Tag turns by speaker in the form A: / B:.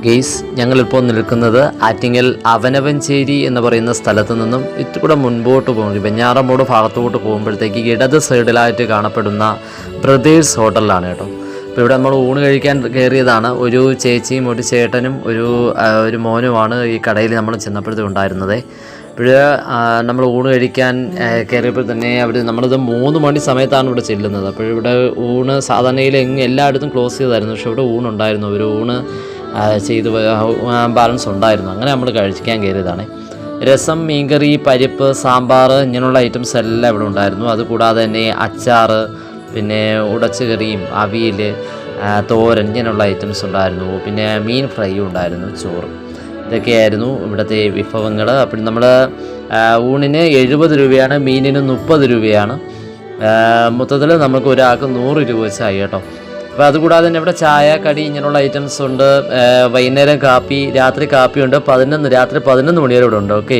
A: Guys, ഞങ്ങളിപ്പോൾ നിൽക്കുന്നത് ആറ്റിങ്ങൽ അവനവഞ്ചേരി എന്ന് പറയുന്ന സ്ഥലത്ത് നിന്നും ഇത്തിരി മുൻപോട്ട് പോകും. വെഞ്ഞാറമൂട് ഭാഗത്തോട്ട് പോകുമ്പോഴത്തേക്ക് ഇടത് സൈഡിലായിട്ട് കാണപ്പെടുന്ന ബ്രദേഴ്സ് ഹോട്ടലിലാണ് കേട്ടോ. അപ്പോൾ ഇവിടെ നമ്മൾ ഊണ് കഴിക്കാൻ കയറിയതാണ്. ഒരു ചേച്ചിയും ഒരു ചേട്ടനും ഒരു മോനുമാണ് ഈ കടയിൽ നമ്മൾ ചെന്നപ്പോഴത്തേക്ക് ഉണ്ടായിരുന്നത്. ഇപ്പോൾ നമ്മൾ ഊണ് കഴിക്കാൻ കയറിയപ്പോൾ തന്നെ നമ്മളിത് 3 മണി സമയത്താണ് ഇവിടെ ചെല്ലുന്നത്. അപ്പോൾ ഇവിടെ ഊണ് സാധാരണയിൽ എല്ലായിടത്തും ക്ലോസ് ചെയ്തായിരുന്നു. പക്ഷേ ഇവിടെ ഊണുണ്ടായിരുന്നു. ഒരു ഊണ് ചെയ്ത് ബാലൻസ് ഉണ്ടായിരുന്നു. അങ്ങനെ നമ്മൾ കഴിക്കാൻ കയറിയതാണ്. രസം, മീൻകറി, പരിപ്പ്, സാമ്പാർ ഇങ്ങനെയുള്ള ഐറ്റംസ് എല്ലാം ഇവിടെ ഉണ്ടായിരുന്നു. അതുകൂടാതെ തന്നെ അച്ചാർ, പിന്നെ ഉടച്ചുകറിയും, അവിയൽ, തോരൻ ഇങ്ങനെയുള്ള ഐറ്റംസ് ഉണ്ടായിരുന്നു. പിന്നെ മീൻ ഫ്രൈയും ഉണ്ടായിരുന്നു, ചോറ്. ഇതൊക്കെയായിരുന്നു ഇവിടുത്തെ വിഭവങ്ങൾ. അപ്പോൾ നമ്മൾ ഊണിന് 70 രൂപയാണ്, മീനിന് 30 രൂപയാണ്. മൊത്തത്തിൽ നമുക്ക് ഒരാൾക്ക് 100 രൂപ വെച്ചായി കേട്ടോ. അപ്പോൾ അതുകൂടാതെ തന്നെ ഇവിടെ ചായ, കടി ഇങ്ങനെയുള്ള ഐറ്റംസ് ഉണ്ട്. വൈകുന്നേരം കാപ്പി, രാത്രി കാപ്പിയുണ്ട്. രാത്രി 11 മണി വരെ ഇവിടെ ഉണ്ട്. ഓക്കെ.